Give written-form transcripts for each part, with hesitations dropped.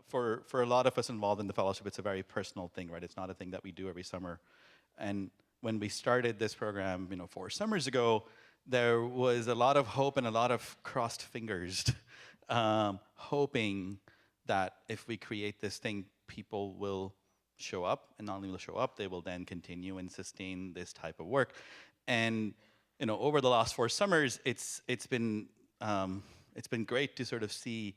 for a lot of us involved in the fellowship, it's a very personal thing, right? It's not a thing that we do every summer. And when we started this program, 4 summers ago, there was a lot of hope and a lot of crossed fingers, hoping that if we create this thing, people will show up, and not only will show up, they will then continue and sustain this type of work. And over the last 4 summers, it's been great to sort of see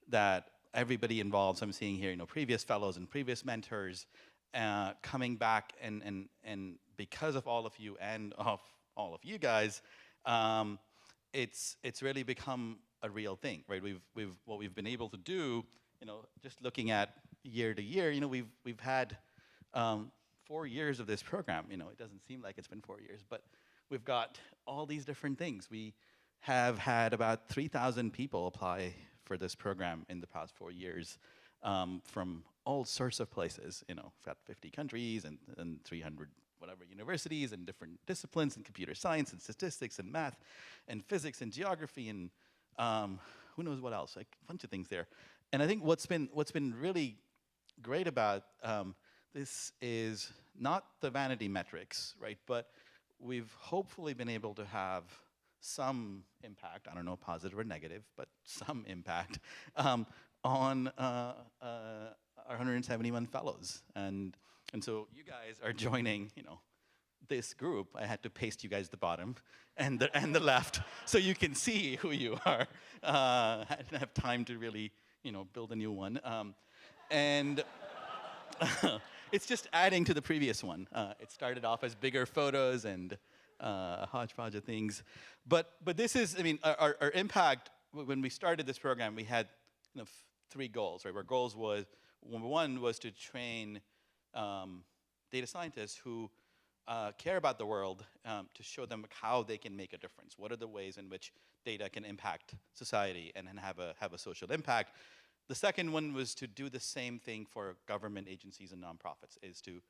that everybody involved. So I'm seeing here, previous fellows and previous mentors coming back, and because of all of you and of all of you guys, it's really become a real thing, right? What we've been able to do, just looking at year to year, we've had 4 years of this program. It doesn't seem like it's been 4 years, but we've got all these different things. We have had about 3,000 people apply for this program in the past 4 years, from all sorts of places. We've got 50 countries and 300 whatever universities and different disciplines, and computer science and statistics and math and physics and geography and who knows what else, like a bunch of things there. And I think what's been really great about this is not the vanity metrics, right? But we've hopefully been able to have some impact, I don't know, positive or negative, but some impact on our 171 fellows. And so you guys are joining, this group. I had to paste you guys the bottom and the left so you can see who you are. I didn't have time to really, build a new one. And it's just adding to the previous one. It started off as bigger photos and a hodgepodge of things. But this is, our impact, when we started this program, we had 3 goals, right? Our goals was, number one was to train data scientists who care about the world, to show them how they can make a difference. What are the ways in which data can impact society and have a social impact? The second one was to do the same thing for government agencies and nonprofits, is to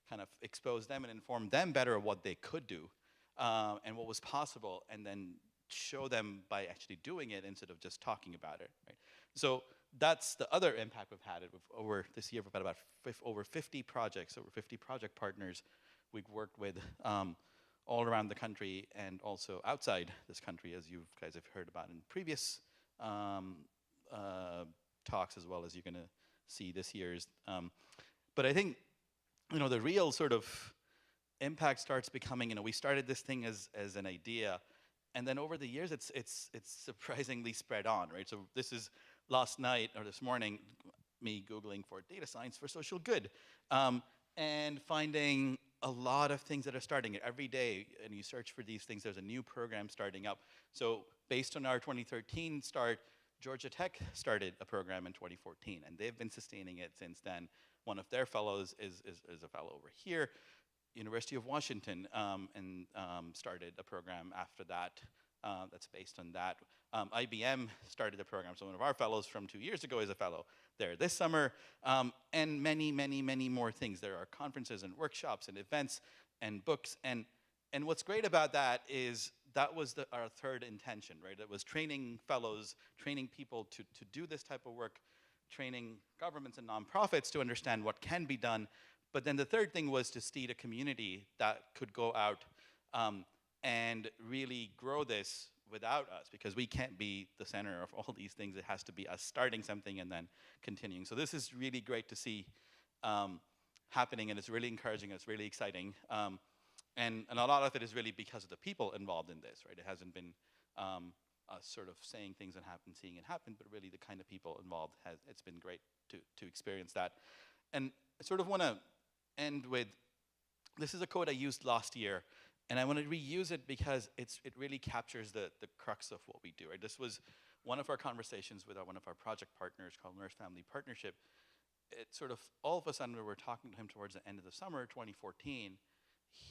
kind of expose them and inform them better of what they could do and what was possible, and then show them by actually doing it instead of just talking about it, right? So that's the other impact we've had. Over this year, we've had about over 50 projects, over 50 project partners we've worked with all around the country and also outside this country, as you guys have heard about in previous talks, as well as you're going to see this year's. But I think, the real sort of impact starts becoming, we started this thing as an idea, and then over the years, it's surprisingly spread on, right? So this is last night or this morning, me Googling for data science for social good, and finding a lot of things that are starting it every day. And you search for these things, there's a new program starting up. So based on our 2013 start, Georgia Tech started a program in 2014, and they've been sustaining it since then. One of their fellows is a fellow over here. University of Washington started a program after that that's based on that. IBM started a program, so one of our fellows from 2 years ago is a fellow there this summer, and many, many, many more things. There are conferences and workshops and events and books, and what's great about that is that was our third intention, right? It was training fellows, training people to do this type of work, training governments and nonprofits to understand what can be done. But then the third thing was to seed a community that could go out and really grow this without us, because we can't be the center of all these things. It has to be us starting something and then continuing. So this is really great to see happening, and it's really encouraging, it's really exciting. And a lot of it is really because of the people involved in this, right? It hasn't been us sort of saying things and seeing it happen, but really the kind of people involved, it's been great to experience that. And I sort of want to end with, this is a quote I used last year, and I want to reuse it because it really captures the crux of what we do, right? This was one of our conversations with one of our project partners called Nurse Family Partnership. It sort of, all of a sudden, we were talking to him towards the end of the summer, 2014,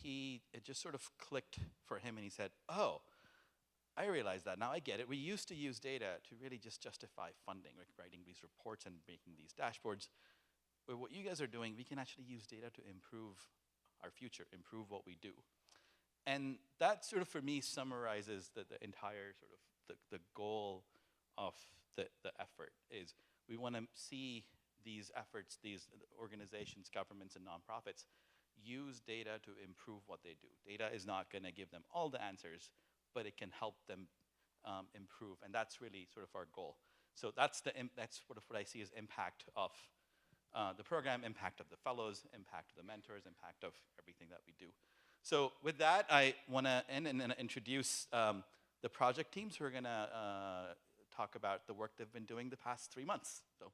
it just sort of clicked for him, and he said, oh, I realize that, now I get it. We used to use data to really just justify funding, like writing these reports and making these dashboards. But what you guys are doing, we can actually use data to improve our future, improve what we do. And that sort of, for me, summarizes the entire sort of the goal of the effort is we want to see these efforts, these organizations, governments, and nonprofits use data to improve what they do. Data is not going to give them all the answers, but it can help them improve, and that's really sort of our goal. So that's sort of what I see as impact of the program, impact of the fellows, impact of the mentors, impact of everything that we do. So with that, I want to end and introduce the project teams who are going to talk about the work they've been doing the past 3 months. So.